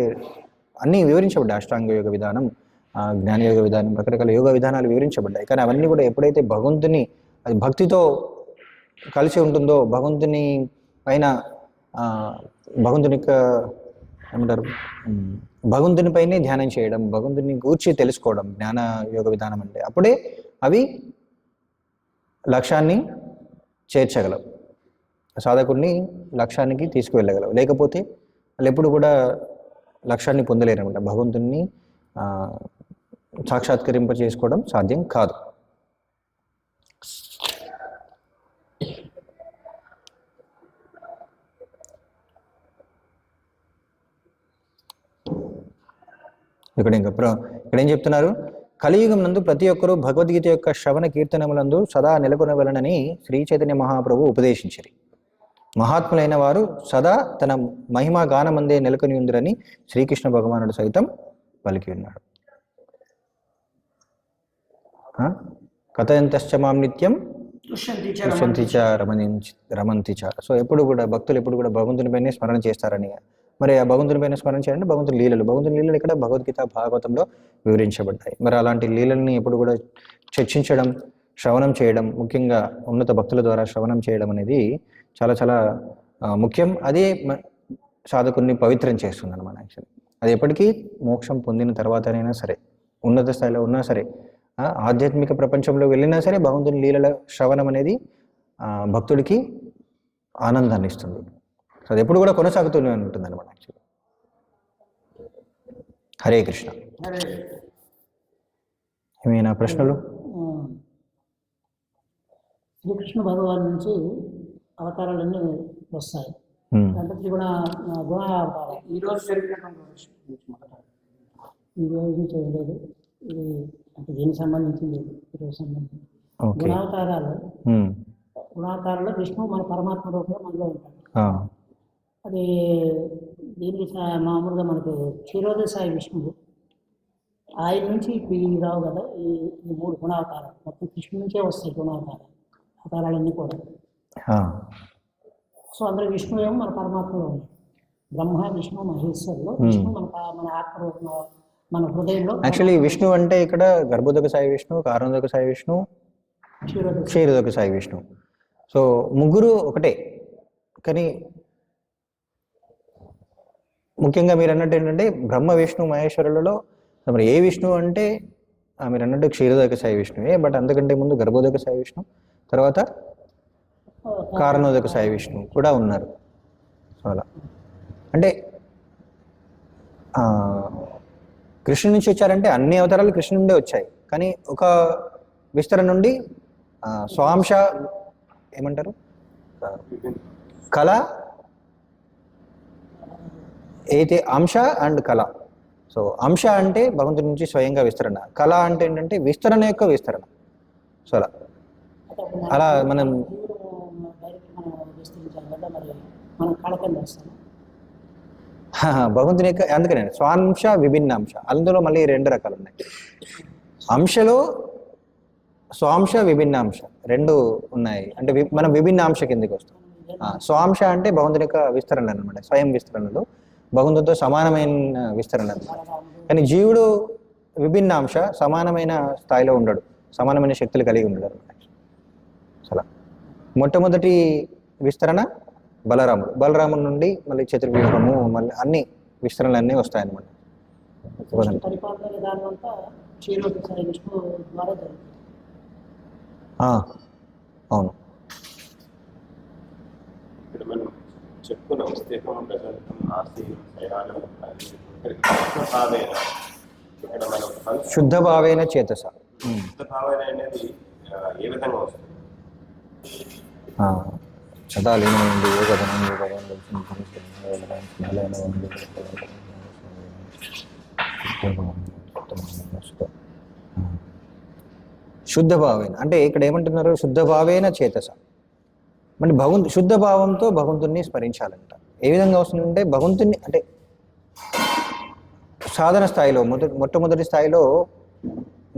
S2: అన్నీ వివరించబడ్డాయి. అష్టాంగ యోగ విధానం, జ్ఞానయోగ విధానం, రకరకాల యోగ విధానాలు వివరించబడ్డాయి. కానీ అవన్నీ కూడా ఎప్పుడైతే భగవంతుని అది భక్తితో కలిసి ఉంటుందో, భగవంతుని పైన భగవంతుని యొక్క ఏమంటారు, భగవంతుని పైనే ధ్యానం చేయడం, భగవంతుని గూర్చి తెలుసుకోవడం జ్ఞాన యోగ విధానం అంటే, అప్పుడే అవి లక్ష్యాన్ని చేర్చగలవు, సాధకుడిని లక్ష్యానికి తీసుకువెళ్ళగలవు. లేకపోతే వాళ్ళు ఎప్పుడు కూడా లక్ష్యాన్ని పొందలేరన్నమాట. భగవంతుని సాక్షాత్కరింప చేసుకోవడం సాధ్యం కాదు. ఇక్కడ ఏం చెప్తున్నారు? కలియుగం నందు ప్రతి ఒక్కరూ భగవద్గీత యొక్క శ్రవణ కీర్తనములందు సదా నెలకొనవలనని శ్రీ చైతన్య మహాప్రభు ఉపదేశించిరి. మహాత్ములైన వారు సదా తన మహిమా గానమందే నెలకొని ఉందిరని శ్రీకృష్ణ భగవానుడు సైతం పలికి ఉన్నాడు. కథయంతశ్చ మాం నిత్యం తుష్యంతిచ రమంతిచ. సో ఎప్పుడు కూడా భక్తులు ఎప్పుడు కూడా భగవంతుని పైనే స్మరణ చేస్తారని. మరి ఆ భగవంతుని పైన స్మరణ చేయాలంటే భగవంతుని లీలలు ఇక్కడ భగవద్గీత భాగవతంలో వివరించబడ్డాయి. మరి అలాంటి లీలల్ని ఎప్పుడు కూడా చర్చించడం, శ్రవణం చేయడం, ముఖ్యంగా ఉన్నత భక్తుల ద్వారా శ్రవణం చేయడం అనేది చాలా చాలా ముఖ్యం. అదే సాధకుడిని పవిత్రం చేస్తుంది అనమాట యాక్చువల్లీ. అది ఎప్పటికీ మోక్షం పొందిన తర్వాతనైనా సరే, ఉన్నత స్థాయిలో ఉన్నా సరే, ఆధ్యాత్మిక ప్రపంచంలో వెళ్ళినా సరే భగవంతుని లీలల శ్రవణం అనేది భక్తుడికి ఆనందాన్ని ఇస్తుంది. సో అది ఎప్పుడు కూడా కొనసాగుతూనే ఉంటుంది అనమాట యాక్చువల్లీ. హరే కృష్ణ. ఏమైనా ప్రశ్నలు?
S3: శ్రీకృష్ణ భగవాన్ నుంచి అవతారాలన్నీ వస్తాయి. అంటే త్రిగుణ గుణ అవతారం ఈ రోజు జరిగినటువంటి ఈ రోజు నుంచి లేదు, ఇది అంటే దీనికి సంబంధించింది ఈరోజు సంబంధించి గుణావతారాల్లో విష్ణువు మన పరమాత్మ రూపంలో మనలో ఉంటాడు. అది దీనికి మామూలుగా మనకు క్షీరోదయ సాయి విష్ణువు ఆయన నుంచి ఇవి రావు కదా, ఈ 3 గుణావతారాలు మొత్తం కృష్ణు నుంచే వస్తాయి అవతారాలన్నీ కూడా. సో అందులో విష్ణువు ఏమో మన పరమాత్మలో ఉంది. బ్రహ్మ విష్ణు మహేశ్వరులు, విష్ణు మన ఆత్మరూపంలో మన హృదయంలో.
S2: యాక్చువల్లీ విష్ణు అంటే ఇక్కడ గర్భోదక సాయి విష్ణు, కారణోదక సాయి విష్ణు, క్షీరోదక సాయి విష్ణు. సో ముగ్గురు ఒకటే. కానీ ముఖ్యంగా మీరు అన్నట్టు ఏంటంటే బ్రహ్మ విష్ణు మహేశ్వరులలో మరి ఏ విష్ణు అంటే మీరు అన్నట్టు క్షీరోదక సాయి విష్ణువే. బట్ అంతకంటే ముందు గర్భోదక సాయి విష్ణు, తర్వాత కారణోదక సాయి విష్ణు కూడా ఉన్నారు. సో అలా అంటే కృష్ణు నుంచి వచ్చారంటే అన్ని అవతారాలు కృష్ణు నుండే వచ్చాయి. కానీ ఒక విస్తరణ నుండి స్వాంశ ఏమంటారు, కళ అయితే అంశ అండ్ కళ. సో అంశ అంటే భగవంతుడి నుంచి స్వయంగా విస్తరణ, కళ అంటే ఏంటంటే విస్తరణ యొక్క విస్తరణ. సో అలా మనం భగవంతుని యొక్క అందుకనే స్వాంశ విభిన్నాంశ, అందులో మళ్ళీ 2 రకాలు ఉన్నాయి. అంశలో స్వాంశ విభిన్నాంశ 2 ఉన్నాయి. అంటే మనం విభిన్నాంశ కిందకి వస్తాం. స్వాంశ అంటే భగవంతుని యొక్క విస్తరణ అనమాట, స్వయం విస్తరణలో భగవంతుడితో సమానమైన విస్తరణ అనమాట. కానీ జీవుడు విభిన్నాంశ, సమానమైన స్థాయిలో ఉండడు, సమానమైన శక్తులు కలిగి ఉండడు అనమాట. అలా మొట్టమొదటి విస్తరణ బలరాముడి నుండి మళ్ళీ చతుర్వ్యూహము, మళ్ళీ అన్ని విస్తరణలు అన్నీ వస్తాయన్నమాట. అవును. శుద్ధ భావేన చేతస. సదా లీనమైంది శుద్ధ భావేన అంటే ఇక్కడ ఏమంటున్నారు, శుద్ధ భావేన చేతస. అంటే శుద్ధ భావంతో భగవంతుని స్మరించాలంట. ఏ విధంగా వస్తుందంటే భగవంతుని అంటే సాధన స్థాయిలో మొట్టమొదటి స్థాయిలో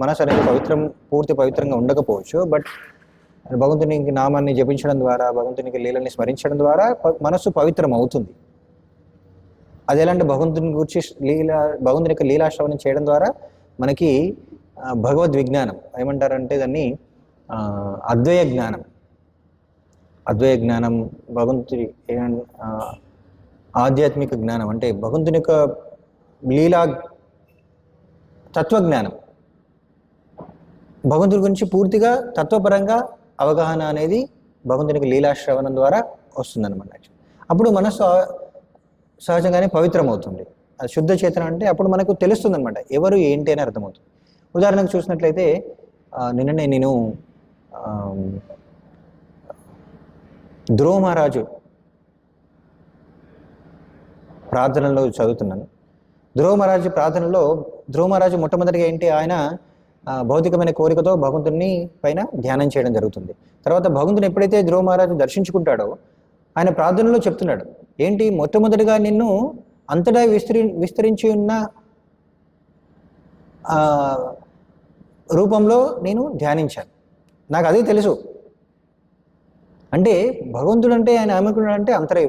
S2: మనసు అనేది పూర్తి పవిత్రంగా ఉండకపోవచ్చు. బట్ భగవంతునికి నామాన్ని జపించడం ద్వారా, భగవంతునికి లీలని స్మరించడం ద్వారా మనస్సు పవిత్రం అవుతుంది. అది ఎలా అంటే భగవంతుని గురించి భగవంతుని యొక్క లీలాశ్రవణం చేయడం ద్వారా మనకి భగవద్ విజ్ఞానం ఏమంటారంటే దాన్ని అద్వయ జ్ఞానం. అద్వయ జ్ఞానం భగవంతుని ఆధ్యాత్మిక జ్ఞానం అంటే భగవంతుని యొక్క లీలా తత్వజ్ఞానం, భగవంతుని గురించి పూర్తిగా తత్వపరంగా అవగాహన అనేది భగవంతునికి లీలాశ్రవణం ద్వారా వస్తుందన్నమాట. అప్పుడు మనస్సు సహజంగానే పవిత్రం అవుతుంది. అది శుద్ధ చేతన అంటే అప్పుడు మనకు తెలుస్తుంది అనమాట ఎవరు ఏంటి అని అర్థమవుతుంది. ఉదాహరణకు చూసినట్లయితే నిన్ననే నేను ధ్రువ మహారాజు ప్రార్థనలో చదువుతున్నాను. ధ్రువ మహారాజు మొట్టమొదటిగా ఏంటి, ఆయన భౌతికమైన కోరికతో భగవంతుని పైన ధ్యానం చేయడం జరుగుతుంది. తర్వాత భగవంతుని ఎప్పుడైతే ధ్రువ మహారాజు దర్శించుకుంటాడో ఆయన ప్రార్థనలో చెప్తున్నాడు ఏంటి, మొట్టమొదటిగా నిన్ను అంతటా విస్తరించి ఉన్న రూపంలో నేను ధ్యానించాను, నాకు అదే తెలుసు. అంటే భగవంతుడు అంటే ఆయన ఏమనుకున్నాడు అంటే అంతటా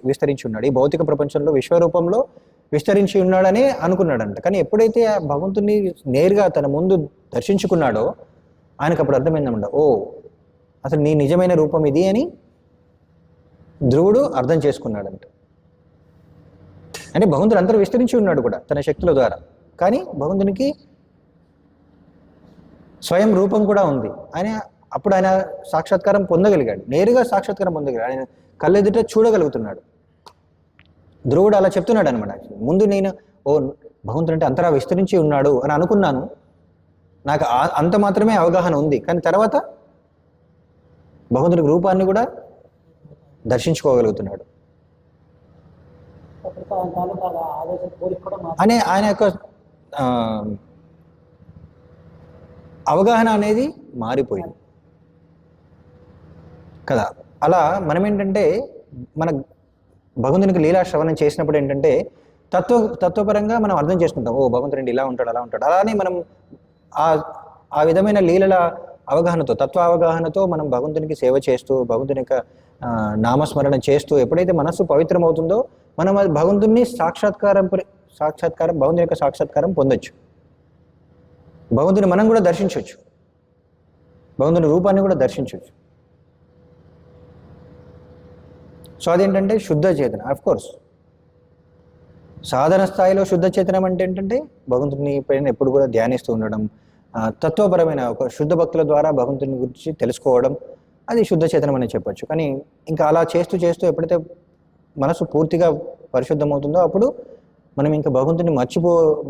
S2: విస్తరించి ఉన్నాడు, ఈ భౌతిక ప్రపంచంలో విశ్వరూపంలో విస్తరించి ఉన్నాడని అనుకున్నాడంట. కానీ ఎప్పుడైతే ఆ భగవంతుని నేరుగా తన ముందు దర్శించుకున్నాడో ఆయనకు అప్పుడు అర్థమైందన్నమాట, ఓ అసలు నీ నిజమైన రూపం ఇది అని ధ్రువుడు అర్థం చేసుకున్నాడంట. అంటే భగవంతుడు అంతరం విస్తరించి ఉన్నాడు కూడా తన శక్తుల ద్వారా. కానీ భగవంతునికి స్వయం రూపం కూడా ఉంది. అప్పుడు ఆయన సాక్షాత్కారం పొందగలిగాడు, నేరుగా సాక్షాత్కారం పొందగలిగాడు. ఆయన కళ్ళెదుట చూడగలుగుతున్నాడు. ధ్రువుడు అలా చెప్తున్నాడు అనమాట. ముందు నేను భగవంతుడు అంటే అంతరా విస్తరించి ఉన్నాడు అని అనుకున్నాను, నాకు అంత మాత్రమే అవగాహన ఉంది. కానీ తర్వాత భగవంతుడి రూపాన్ని కూడా దర్శించుకోగలుగుతున్నాడు అనే ఆయన యొక్క అవగాహన అనేది మారిపోయింది కదా. అలా మనం ఏంటంటే మన భగవంతునికి లీలా శ్రవణం చేసినప్పుడు ఏంటంటే తత్వపరంగా మనం అర్థం చేసుకుంటాం. భగవంతుడు ఇలా ఉంటాడు, అలా ఉంటాడు. అలానే మనం ఆ విధమైన లీలల అవగాహనతో, తత్వ అవగాహనతో మనం భగవంతునికి సేవ చేస్తూ, భగవంతుని యొక్క నామస్మరణ చేస్తూ ఎప్పుడైతే మనస్సు పవిత్రం అవుతుందో మనం అది భగవంతుని సాక్షాత్కారం భగవంతుని యొక్క సాక్షాత్కారం పొందొచ్చు. భగవంతుని మనం కూడా దర్శించవచ్చు, భగవంతుని రూపాన్ని కూడా దర్శించవచ్చు. సో అదేంటంటే శుద్ధ చేతన. ఆఫ్ కోర్స్ సాధన స్థాయిలో శుద్ధ చేతనం అంటే ఏంటంటే భగవంతుని పైన ఎప్పుడు కూడా ధ్యానిస్తూ ఉండడం, తత్వపరమైన ఒక శుద్ధ భక్తుల ద్వారా భగవంతుని గురించి తెలుసుకోవడం, అది శుద్ధ చేతనం అని చెప్పొచ్చు. కానీ ఇంకా అలా చేస్తూ చేస్తూ ఎప్పుడైతే మనసు పూర్తిగా పరిశుద్ధమవుతుందో అప్పుడు మనం ఇంకా భగవంతుని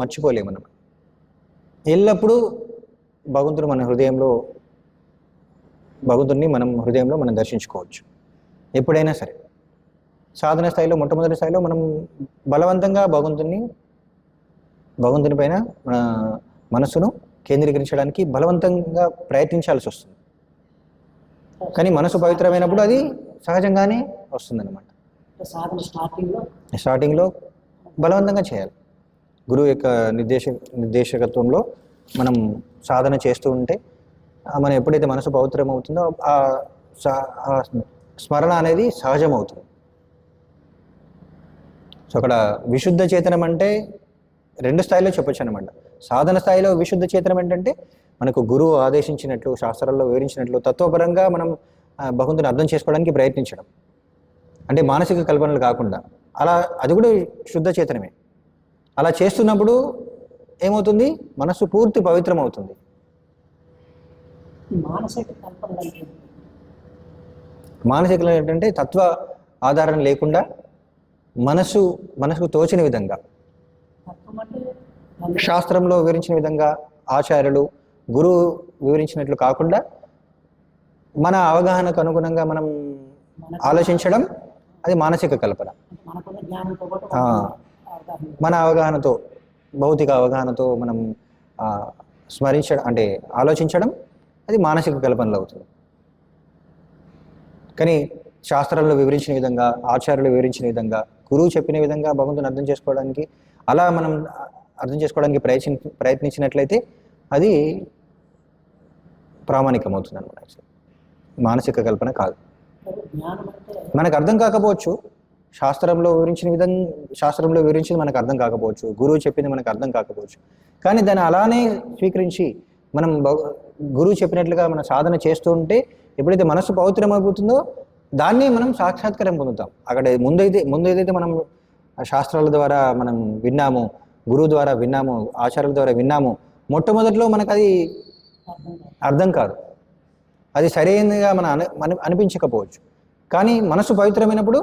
S2: మర్చిపోలేము. మనం ఎల్లప్పుడూ భగవంతుడు మన హృదయంలో, భగవంతుడిని మనం హృదయంలో మనం దర్శించుకోవచ్చు ఎప్పుడైనా సరే. సాధన స్థాయిలో మొట్టమొదటి స్థాయిలో మనం బలవంతంగా భగవంతుని పైన మన మనసును కేంద్రీకరించడానికి బలవంతంగా ప్రయత్నించాల్సి వస్తుంది. కానీ మనసు పవిత్రమైనప్పుడు అది సహజంగానే వస్తుందన్నమాట. స్టార్టింగ్లో బలవంతంగా చేయాలి. గురువు యొక్క నిర్దేశకత్వంలో మనం సాధన చేస్తూ ఉంటే మనం ఎప్పుడైతే మనసు పవిత్రం అవుతుందో ఆ స్మరణ అనేది సహజం అవుతుంది. సో అక్కడ విశుద్ధ చేతనం అంటే రెండు స్థాయిలో చెప్పొచ్చు అనమాట. సాధన స్థాయిలో విశుద్ధ చేతనం ఏంటంటే మనకు గురువు ఆదేశించినట్లు, శాస్త్రాల్లో వివరించినట్లు తత్వపరంగా మనం భగవంతుని అర్థం చేసుకోవడానికి ప్రయత్నించడం, అంటే మానసిక కల్పనలు కాకుండా. అలా అది కూడా శుద్ధ చేతనమే. అలా చేస్తున్నప్పుడు ఏమవుతుంది, మనస్సు పూర్తి పవిత్రం అవుతుంది. మానసిక ఏంటంటే తత్వ ఆధారం లేకుండా మనసుకు తోచిన విధంగా, శాస్త్రంలో వివరించిన విధంగా, ఆచార్యులు గురువు వివరించినట్లు కాకుండా మన అవగాహనకు అనుగుణంగా మనం ఆలోచించడం, అది మానసిక కల్పన. మన అవగాహనతో, భౌతిక అవగాహనతో మనం స్మరించడం అంటే ఆలోచించడం, అది మానసిక కల్పనలు అవుతుంది. కానీ శాస్త్రాల్లో వివరించిన విధంగా, ఆచార్యులు వివరించిన విధంగా, గురువు చెప్పిన విధంగా భగవంతుని అర్థం చేసుకోవడానికి, అలా మనం అర్థం చేసుకోవడానికి ప్రయత్నించినట్లయితే అది ప్రామాణికం అవుతుంది అనమాట. మానసిక కల్పన కాదు. మనకు అర్థం కాకపోవచ్చు, శాస్త్రంలో వివరించింది మనకు అర్థం కాకపోవచ్చు, గురువు చెప్పింది మనకు అర్థం కాకపోవచ్చు. కానీ దాన్ని అలానే స్వీకరించి మనం గురువు చెప్పినట్లుగా మన సాధన చేస్తూ ఉంటే ఎప్పుడైతే మనస్సు పవిత్రమైపోతుందో దాన్ని మనం సాక్షాత్కారం పొందుతాం. అక్కడ ముందు ఏదైతే మనం శాస్త్రాల ద్వారా మనం విన్నాము, గురువు ద్వారా విన్నాము, ఆచార్యుల ద్వారా విన్నాము, మొట్టమొదటిలో మనకు అది అర్థం కాదు, అది సరైనదిగా మన అనిపించకపోవచ్చు. కానీ మనసు పవిత్రమైనప్పుడు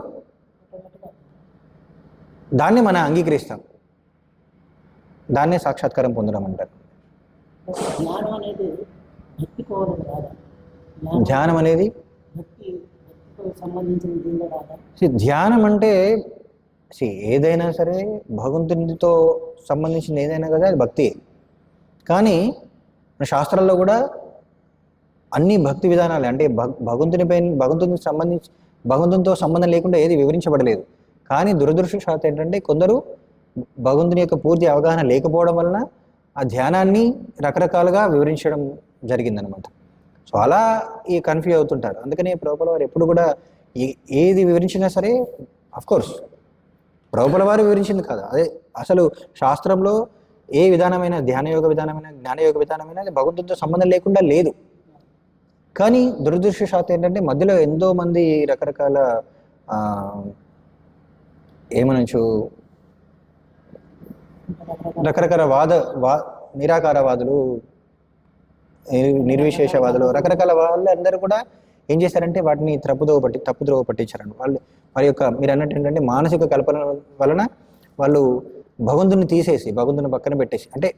S2: దాన్ని మనం అంగీకరిస్తాం. దాన్నే సాక్షాత్కారం పొందడం అంటారు. ధ్యానం అనేది ధ్యానం అంటే ఏదైనా సరే భగవంతునితో సంబంధించిన ఏదైనా కదా అది భక్తి. కానీ శాస్త్రాల్లో కూడా అన్ని భక్తి విధానాలు అంటే భగవంతునితో సంబంధం లేకుండా ఏది వివరించబడలేదు. కానీ దురదృష్టవశాత్తు ఏంటంటే కొందరు భగవంతుని యొక్క పూర్తి అవగాహన లేకపోవడం వలన ఆ ధ్యానాన్ని రకరకాలుగా వివరించడం జరిగిందనమాట. సో అలా కన్ఫ్యూజ్ అవుతుంటారు. అందుకని ప్రభుపాల వారు ఎప్పుడు కూడా ఏది వివరించినా సరే, అఫ్కోర్స్ ప్రభుపాల వారు వివరించింది కాదు, అదే అసలు శాస్త్రంలో ఏ విధానమైన ధ్యానయోగ విధానమైన, జ్ఞానయోగ విధానమైన అది భగవంతునితో సంబంధం లేకుండా లేదు. కానీ దురదృష్టవశాత్తు ఏంటంటే మధ్యలో ఎంతో మంది రకరకాల ఏమనొచ్చు రకరకాల నిరాకారవాదులు, నిర్విశేషవాదులు, రకరకాల వాళ్ళు అందరూ కూడా ఏం చేశారంటే వాటిని తప్పుద్రోవ పట్టించారండి. వాళ్ళు వారి యొక్క మీరు అన్నట్టు ఏంటంటే మానసిక కల్పన వలన వాళ్ళు భగవంతుని తీసేసి భగవంతుని పక్కన పెట్టేసి, అంటే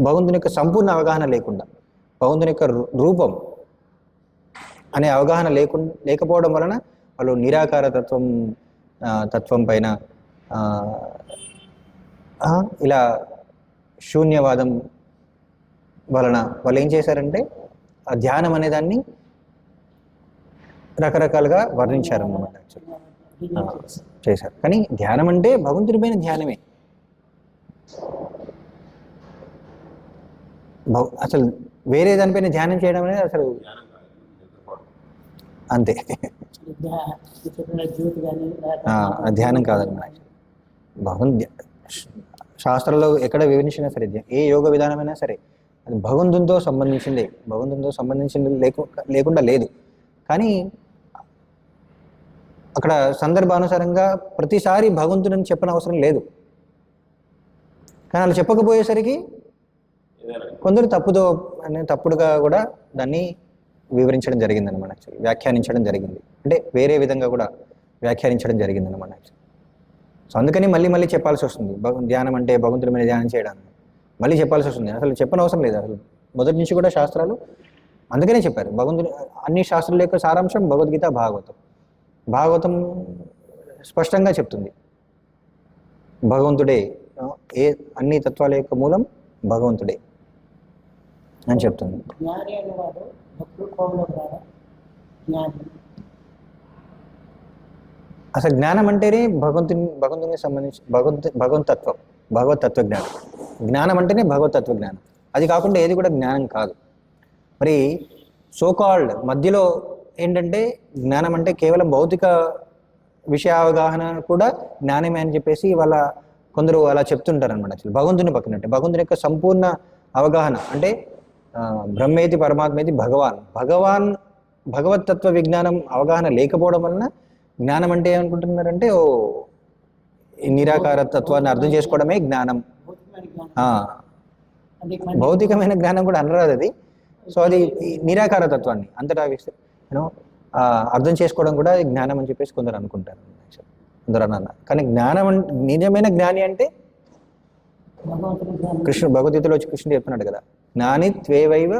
S2: భగవంతుని యొక్క సంపూర్ణ అవగాహన లేకుండా, భగవంతుని యొక్క రూపం అనే అవగాహన లేకపోవడం వలన వాళ్ళు నిరాకార తత్వం పైన ఇలా శూన్యవాదం వలన వాళ్ళు ఏం చేశారంటే ఆ ధ్యానం అనే దాన్ని రకరకాలుగా వర్ణించారన్నమాట. చేశారు. కానీ ధ్యానం అంటే భగవంతుడి పైన ధ్యానమే. అసలు వేరే దానిపైన ధ్యానం చేయడం అనేది అసలు అంతే, ధ్యానం కాదన్నమాట. శాస్త్రంలో ఎక్కడ వివరించినా సరే, ఏ యోగ విధానమైనా సరే అది భగవంతునితో సంబంధించింది లేకుండా లేదు. కానీ అక్కడ సందర్భానుసారంగా ప్రతిసారి భగవంతుడిని చెప్పని అవసరం లేదు. కానీ అలా చెప్పకపోయేసరికి కొందరు తప్పుడుగా కూడా దాన్ని వివరించడం జరిగింది అనమాట. యాక్చువల్లీ వ్యాఖ్యానించడం జరిగింది, అంటే వేరే విధంగా కూడా వ్యాఖ్యానించడం జరిగింది అనమాట. సో అందుకని మళ్ళీ చెప్పాల్సి వస్తుంది. ధ్యానం అంటే భగవంతుడి మీద ధ్యానం చేయడానికి మళ్ళీ చెప్పాల్సి వస్తుంది. అసలు చెప్పని అవసరం లేదు. అసలు మొదటి నుంచి కూడా శాస్త్రాలు అందుకనే చెప్పారు. భగవంతుని అన్ని శాస్త్రాల యొక్క సారాంశం భగవద్గీత, భాగవతం స్పష్టంగా చెప్తుంది. భగవంతుడే, అన్ని తత్వాల యొక్క మూలం భగవంతుడే అని చెప్తుంది.
S3: జ్ఞాని అనేవాడు భక్తుడు కోవలోకి రాడా? జ్ఞాని
S2: అసలు జ్ఞానం అంటేనే భగవంతునికి సంబంధించి భగవతత్వ జ్ఞానం. జ్ఞానం అంటేనే భగవతత్వ జ్ఞానం. అది కాకుండా ఏది కూడా జ్ఞానం కాదు. మరి సోకాల్డ్ మధ్యలో ఏంటంటే జ్ఞానం అంటే కేవలం భౌతిక విషయ అవగాహన కూడా జ్ఞానమే అని చెప్పేసి వాళ్ళ కొందరు అలా చెప్తుంటారు అనమాట. అసలు భగవంతుని పక్కన అంటే భగవంతుని యొక్క సంపూర్ణ అవగాహన అంటే బ్రహ్మేతి పరమాత్మేతి భగవతత్వ విజ్ఞానం అవగాహన లేకపోవడం వలన జ్ఞానం అంటే ఏమనుకుంటున్నారంటే నిరాకార తత్వాన్ని అర్థం చేసుకోవడమే జ్ఞానం. భౌతికమైన జ్ఞానం కూడా అనరాదు అది. సో అది నిరాకార తత్వాన్ని అంతటా అర్థం చేసుకోవడం కూడా జ్ఞానం అని చెప్పేసి కొందరు అనుకుంటారు. అందరూ అన్నారు. కానీ నిజమైన జ్ఞాని అంటే భగవద్గీతలో వచ్చి కృష్ణుడు చెప్తున్నాడు కదా, జ్ఞానిత్ త్వేవైవ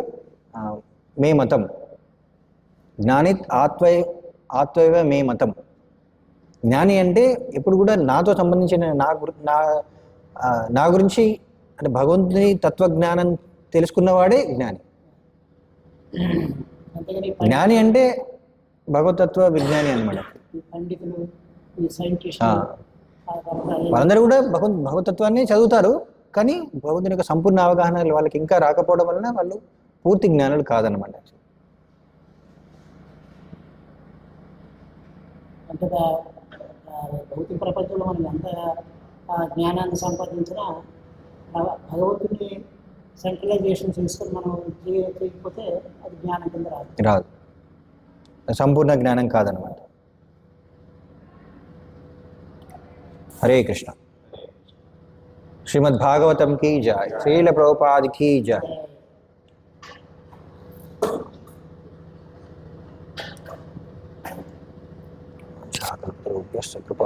S2: మే మతం, జ్ఞానిత్ ఆత్వైవ మే మతం. జ్ఞాని అంటే ఎప్పుడు కూడా నాతో సంబంధించిన నా గురించి అంటే భగవంతుని తత్వజ్ఞానం తెలుసుకున్నవాడే జ్ఞాని. జ్ఞాని అంటే భగవతత్వ విజ్ఞాని అనమాట. వాళ్ళందరూ కూడా భగవతత్వాన్ని చదువుతారు, కానీ భగవంతుని యొక్క సంపూర్ణ అవగాహన వాళ్ళకి ఇంకా రాకపోవడం వలన వాళ్ళు పూర్తి జ్ఞానులు కాదనమాట.
S3: అంతగా భౌతిక ప్రపంచంలో మనం ఎంత జ్ఞానాన్ని సంపాదించినా భగవంతుని సెంట్రలైజేషన్ చేసుకొని మనం చేయకపోతే అది జ్ఞానం కింద రాదు,
S2: సంపూర్ణ జ్ఞానం కాదనమాట. హరే కృష్ణ. శ్రీమద్ భాగవతం కీ జయ, శ్రీల ప్రభుపాద కీ జయ. కృపా